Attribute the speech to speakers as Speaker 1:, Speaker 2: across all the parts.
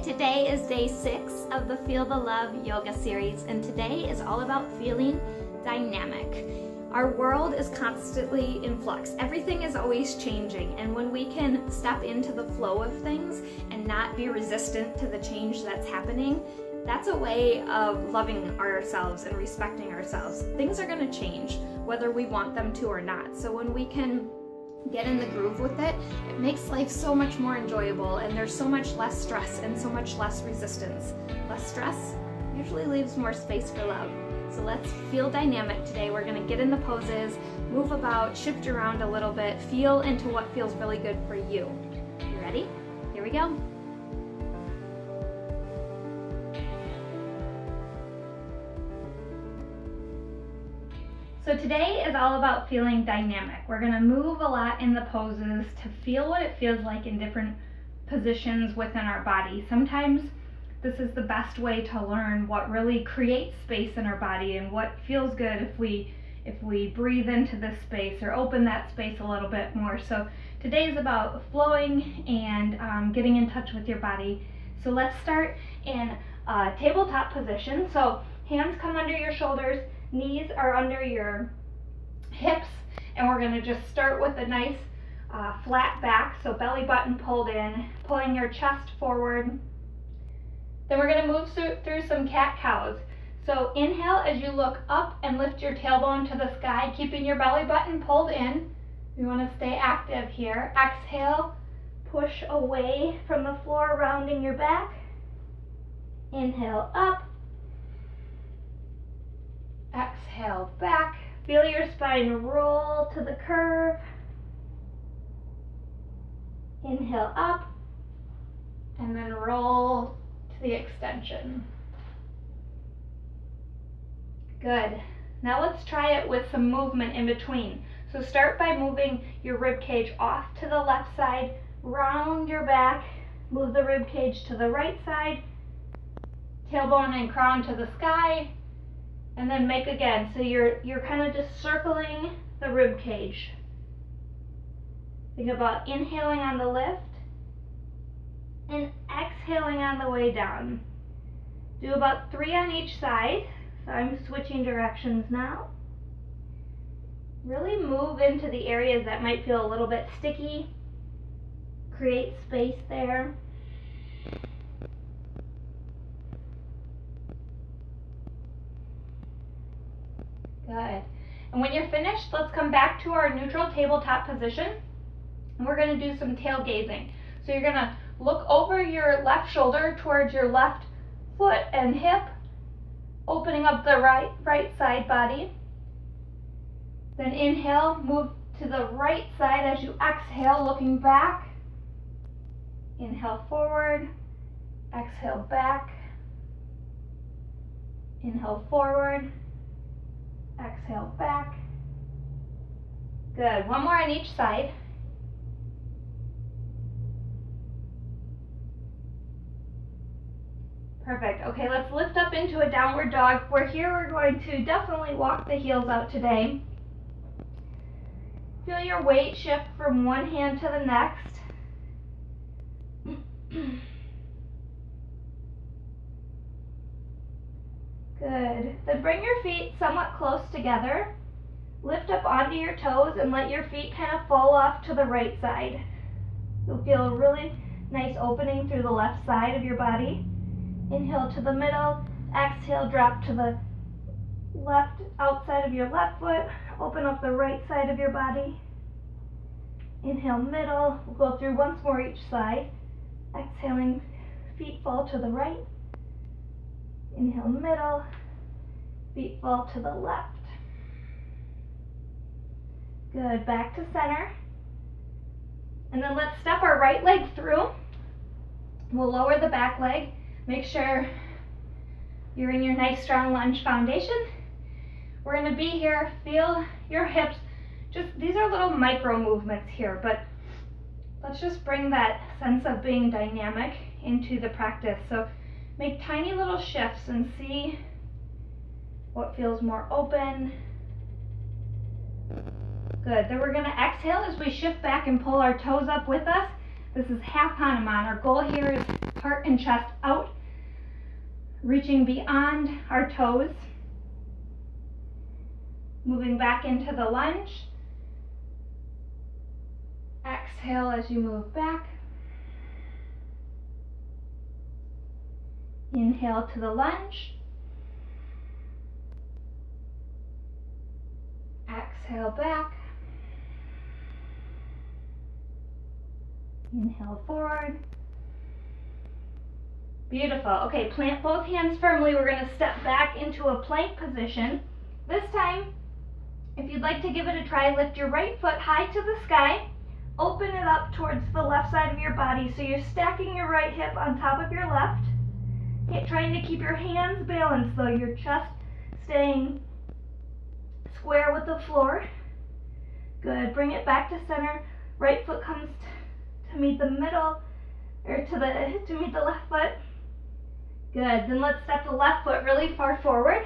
Speaker 1: Today is day 6 of the Feel the Love yoga series, and today is all about feeling dynamic. Our world is constantly in flux. Everything is always changing, and when we can step into the flow of things and not be resistant to the change that's happening, that's a way of loving ourselves and respecting ourselves. Things are going to change, whether we want them to or not. So when we can get in the groove with it, it makes life so much more enjoyable, and there's so much less stress and so much less resistance. Less stress usually leaves more space for love. So let's feel dynamic today. We're going to get in the poses, move about, shift around a little bit, feel into what feels really good for you. You ready? Here we go. So today is all about feeling dynamic. We're going to move a lot in the poses to feel what it feels like in different positions within our body. Sometimes this is the best way to learn what really creates space in our body and what feels good if we breathe into this space or open that space a little bit more. So today is about flowing and getting in touch with your body. So let's start in tabletop position. So hands come under your shoulders, knees are under your hips, and we're going to just start with a nice flat back, so belly button pulled in, pulling your chest forward. Then we're going to move through some cat-cows. So inhale as you look up and lift your tailbone to the sky, keeping your belly button pulled in. We want to stay active here. Exhale, push away from the floor, rounding your back. Inhale up. Exhale back. Feel your spine roll to the curve. Inhale up, and then roll to the extension. Good. Now let's try it with some movement in between. So start by moving your rib cage off to the left side, round your back, move the rib cage to the right side, tailbone and crown to the sky, and then make again. So you're kind of just circling the rib cage. Think about inhaling on the lift and exhaling on the way down. Do about 3 on each side. So I'm switching directions now. Really move into the areas that might feel a little bit sticky. Create space there. Good. And when you're finished, let's come back to our neutral tabletop position. And we're going to do some tail gazing. So you're going to look over your left shoulder towards your left foot and hip, opening up the right side body. Then inhale, move to the right side as you exhale, looking back. Inhale forward, exhale back. Inhale forward. Exhale back. Good. One more on each side. Perfect. Okay, let's lift up into a downward dog. We're going to definitely walk the heels out today. Feel your weight shift from one hand to the next. Good. Then bring your feet somewhat close together. Lift up onto your toes and let your feet kind of fall off to the right side. You'll feel a really nice opening through the left side of your body. Inhale to the middle. Exhale, drop to the left outside of your left foot. Open up the right side of your body. Inhale, middle. We'll go through once more each side. Exhaling, feet fall to the right. Inhale, middle, feet fall to the left. Good, back to center. And then let's step our right leg through. We'll lower the back leg. Make sure you're in your nice strong lunge foundation. We're gonna be here, feel your hips. These are little micro movements here, but let's just bring that sense of being dynamic into the practice. So make tiny little shifts and see what feels more open. Good. Then we're going to exhale as we shift back and pull our toes up with us. This is half Hanuman. Our goal here is heart and chest out, reaching beyond our toes. Moving back into the lunge. Exhale as you move back. Inhale to the lunge. Exhale back. Inhale forward. Beautiful. Okay, plant both hands firmly. We're going to step back into a plank position. This time, if you'd like to give it a try, lift your right foot high to the sky. Open it up towards the left side of your body. So you're stacking your right hip on top of your left. Trying to keep your hands balanced though, your chest staying square with the floor. Good. Bring it back to center. Right foot comes to meet the middle, or to meet the left foot. Good. Then let's step the left foot really far forward.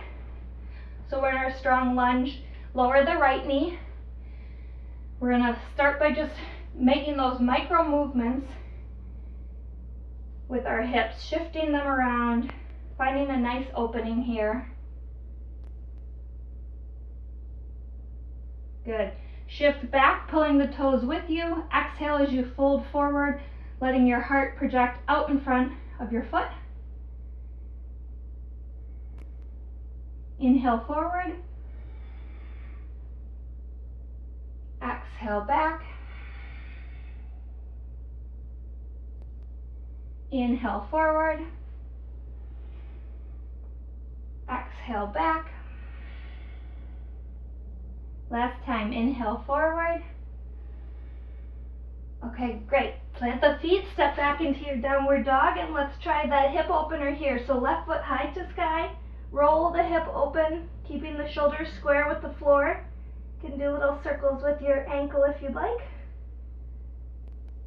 Speaker 1: So we're in our strong lunge. Lower the right knee. We're going to start by just making those micro movements with our hips, shifting them around, finding a nice opening here. Good. Shift back, pulling the toes with you. Exhale as you fold forward, letting your heart project out in front of your foot. Inhale forward. Exhale back. Inhale forward. Exhale back. Last time, inhale forward. Okay, great. Plant the feet, step back into your downward dog, and let's try that hip opener here. So left foot high to sky, roll the hip open, keeping the shoulders square with the floor. You can do little circles with your ankle if you'd like.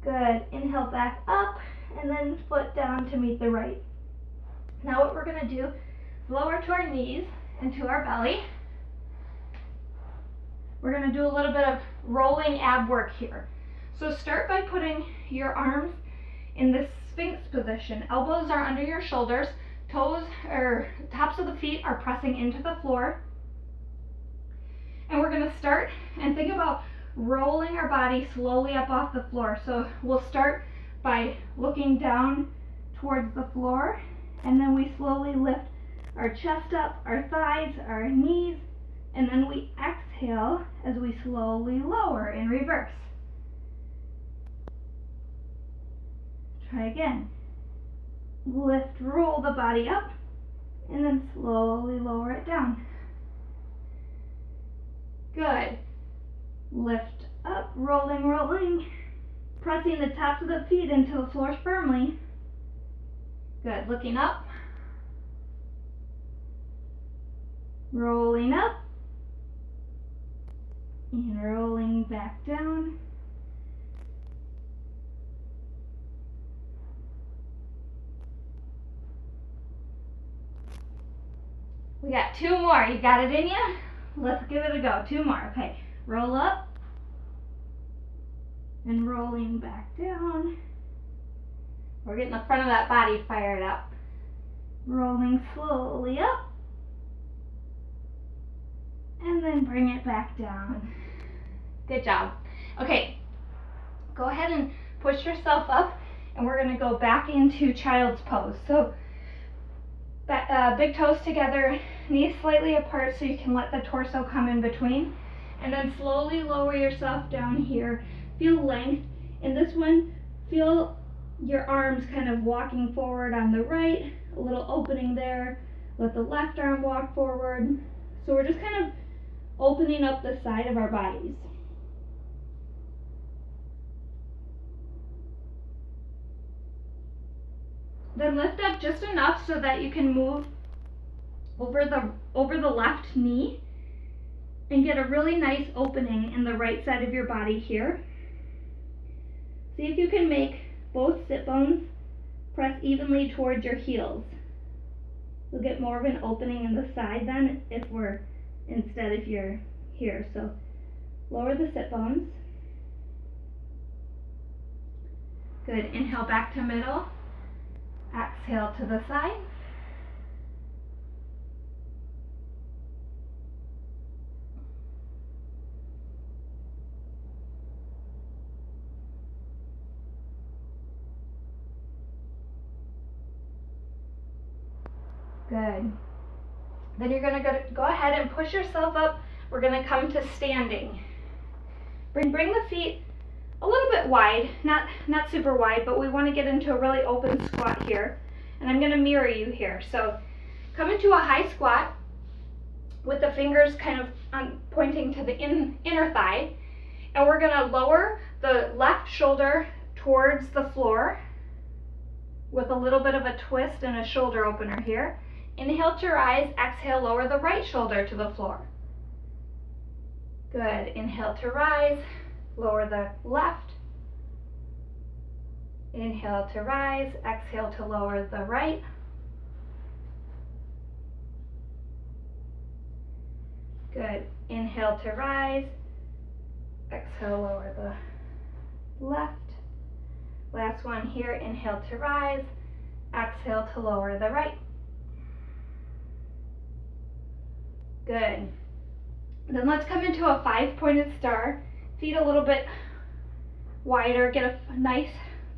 Speaker 1: Good. Inhale back up, and then foot down to meet the right. Now what we're going to do is lower to our knees and to our belly. We're going to do a little bit of rolling ab work here. So start by putting your arms in this Sphinx position. Elbows are under your shoulders, toes or tops of the feet are pressing into the floor. And we're going to start and think about rolling our body slowly up off the floor. So we'll start by looking down towards the floor, and then we slowly lift our chest up, our thighs, our knees, and then we exhale as we slowly lower in reverse. Try again. Lift, roll the body up, and then slowly lower it down. Good. Lift up, rolling, rolling, pressing the tops of the feet into the floor firmly. Good. Looking up. Rolling up. And rolling back down. We got two more. You got it in you? Let's give it a go. Two more. Okay. Roll up. And rolling back down. We're getting the front of that body fired up. Rolling slowly up. And then bring it back down. Good job. Okay, go ahead and push yourself up, and we're going to go back into child's pose. So big toes together, knees slightly apart so you can let the torso come in between, and then slowly lower yourself down here. Feel length. In this one, feel your arms kind of walking forward on the right, a little opening there. Let the left arm walk forward. So we're just kind of opening up the side of our bodies. Then lift up just enough so that you can move over the left knee and get a really nice opening in the right side of your body here. See if you can make both sit bones press evenly towards your heels. You'll get more of an opening in the side then if you're here. So lower the sit bones. Good. Inhale back to middle. Exhale to the side. Good. Then you're going to go ahead and push yourself up. We're going to come to standing. Bring the feet a little bit wide, not super wide, but we want to get into a really open squat here. And I'm going to mirror you here. So come into a high squat with the fingers kind of pointing to the inner thigh. And we're going to lower the left shoulder towards the floor with a little bit of a twist and a shoulder opener here. Inhale to rise, exhale, lower the right shoulder to the floor. Good. Inhale to rise, lower the left. Inhale to rise, exhale to lower the right. Good. Inhale to rise, exhale, lower the left. Last one here, inhale to rise, exhale to lower the right. Good. Then let's come into a 5-pointed star. Feet a little bit wider, get a nice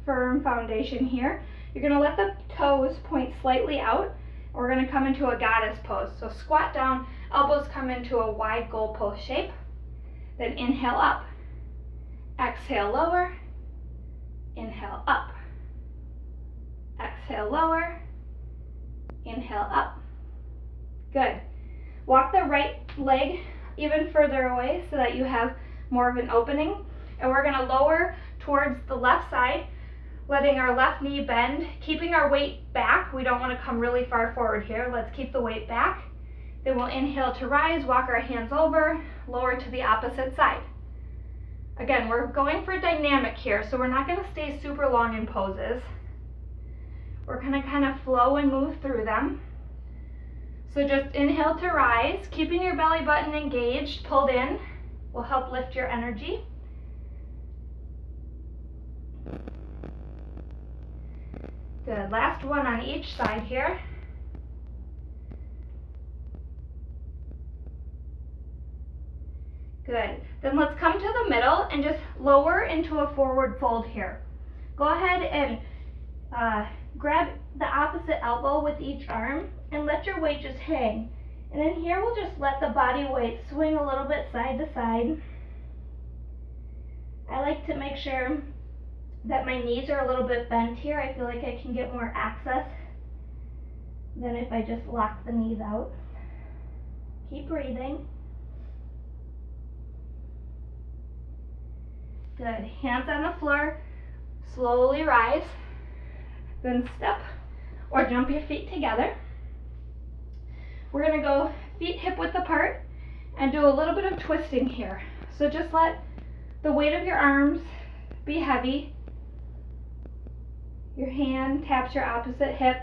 Speaker 1: firm foundation here. You're going to let the toes point slightly out. We're going to come into a goddess pose. So squat down, elbows come into a wide goalpost shape. Then inhale up. Exhale lower. Inhale up. Exhale lower. Inhale up. Good. Walk the right leg even further away so that you have more of an opening. And we're going to lower towards the left side, letting our left knee bend, keeping our weight back. We don't want to come really far forward here. Let's keep the weight back. Then we'll inhale to rise, walk our hands over, lower to the opposite side. Again, we're going for dynamic here, so we're not going to stay super long in poses. We're going to kind of flow and move through them. So just inhale to rise, keeping your belly button engaged, pulled in, will help lift your energy. Good, last one on each side here. Good, then let's come to the middle and just lower into a forward fold here. Go ahead and grab the opposite elbow with each arm and let your weight just hang. And then here we'll just let the body weight swing a little bit side to side. I like to make sure that my knees are a little bit bent here. I feel like I can get more access than if I just lock the knees out. Keep breathing. Good. Hands on the floor. Slowly rise. Then step or jump your feet together. We're going to go feet hip width apart and do a little bit of twisting here. So just let the weight of your arms be heavy. Your hand taps your opposite hip.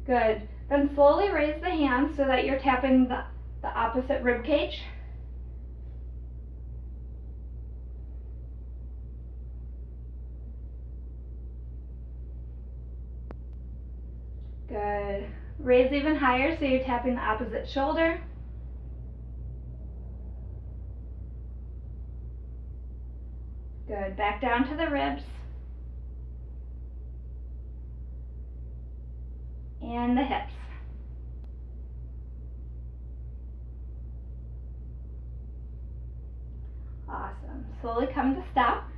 Speaker 1: Good. Then slowly raise the hands so that you're tapping the opposite rib cage. Good. Raise even higher so you're tapping the opposite shoulder. Good. Back down to the ribs. And the hips. Awesome. Slowly come to stop.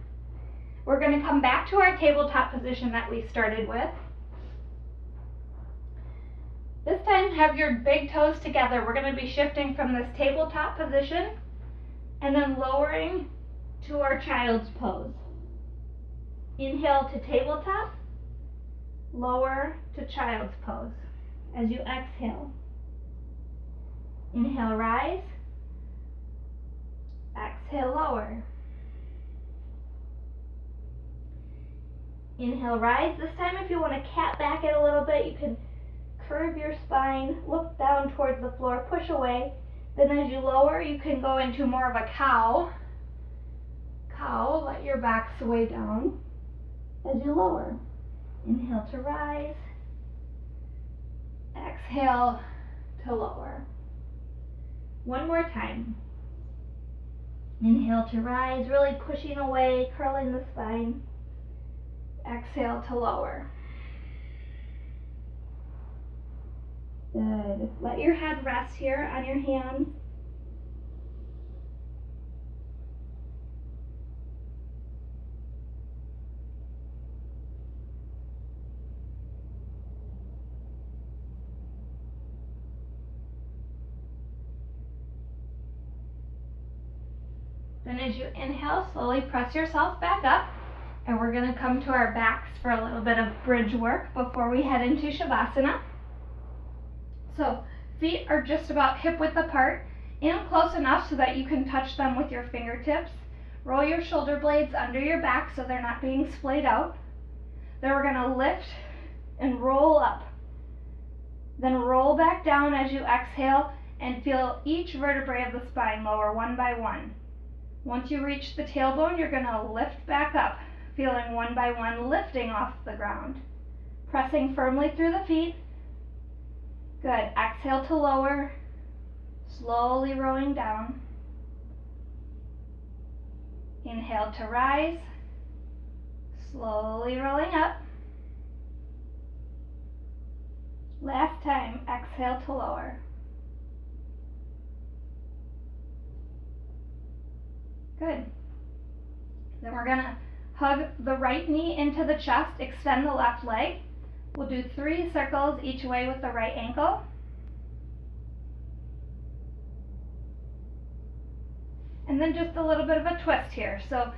Speaker 1: We're going to come back to our tabletop position that we started with. This time, have your big toes together. We're going to be shifting from this tabletop position and then lowering to our child's pose. Inhale to tabletop, lower to child's pose. As you exhale, inhale, rise, exhale, lower. Inhale, rise. This time, if you want to cat back it a little bit, you can curve your spine, look down towards the floor, push away. Then as you lower, you can go into more of a cow. cow, let your back sway down as you lower. Inhale to rise. Exhale to lower. One more time. Inhale to rise, really pushing away, curling the spine. Exhale to lower. Good. Let your head rest here on your hands. Then as you inhale, slowly press yourself back up, and we're going to come to our backs for a little bit of bridge work before we head into Shavasana. So feet are just about hip width apart and close enough so that you can touch them with your fingertips. Roll your shoulder blades under your back so they're not being splayed out. Then we're going to lift and roll up. Then roll back down as you exhale and feel each vertebrae of the spine lower one by one. Once you reach the tailbone, you're going to lift back up, feeling one by one lifting off the ground. Pressing firmly through the feet. Good. Exhale to lower, slowly rolling down. Inhale to rise, slowly rolling up. Last time, exhale to lower. Good. Then we're going to hug the right knee into the chest, extend the left leg. We'll do 3 circles each way with the right ankle. And then just a little bit of a twist here. So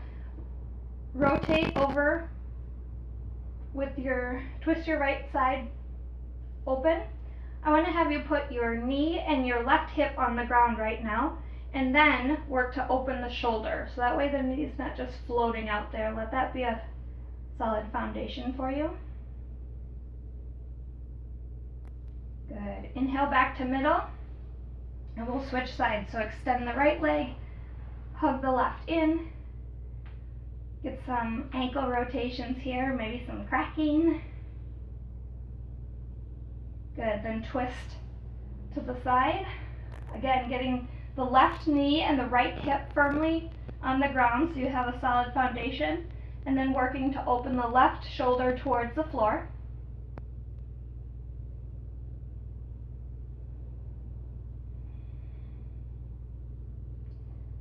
Speaker 1: rotate over with twist your right side open. I want to have you put your knee and your left hip on the ground right now, and then work to open the shoulder. So that way the knee's not just floating out there. Let that be a solid foundation for you. Good. Inhale back to middle, and we'll switch sides. So extend the right leg, hug the left in, get some ankle rotations here, maybe some cracking. Good. Then twist to the side. Again, getting the left knee and the right hip firmly on the ground so you have a solid foundation, and then working to open the left shoulder towards the floor.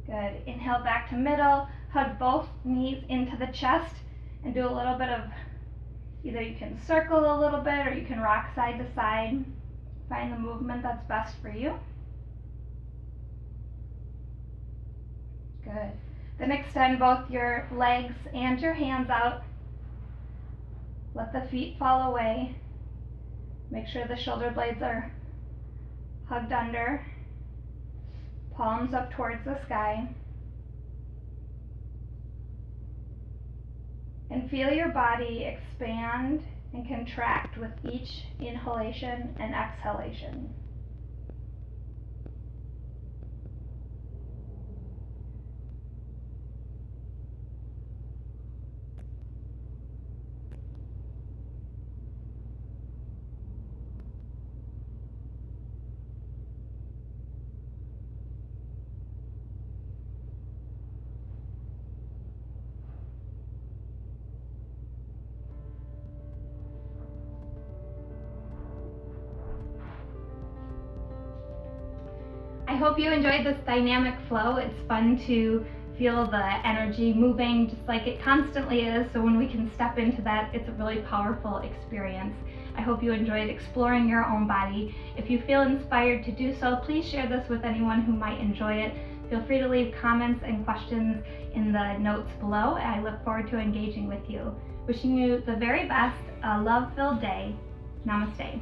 Speaker 1: Good. Inhale back to middle, hug both knees into the chest, and do a little bit of, either you can circle a little bit or you can rock side to side. Find the movement that's best for you. Good. Then extend both your legs and your hands out. Let the feet fall away. Make sure the shoulder blades are hugged under. Palms up towards the sky. And feel your body expand and contract with each inhalation and exhalation. I hope you enjoyed this dynamic flow. It's fun to feel the energy moving just like it constantly is, so when we can step into that, it's a really powerful experience. I hope you enjoyed exploring your own body. If you feel inspired to do so, please share this with anyone who might enjoy it. Feel free to leave comments and questions in the notes below. I look forward to engaging with you. Wishing you the very best, a love-filled day. Namaste.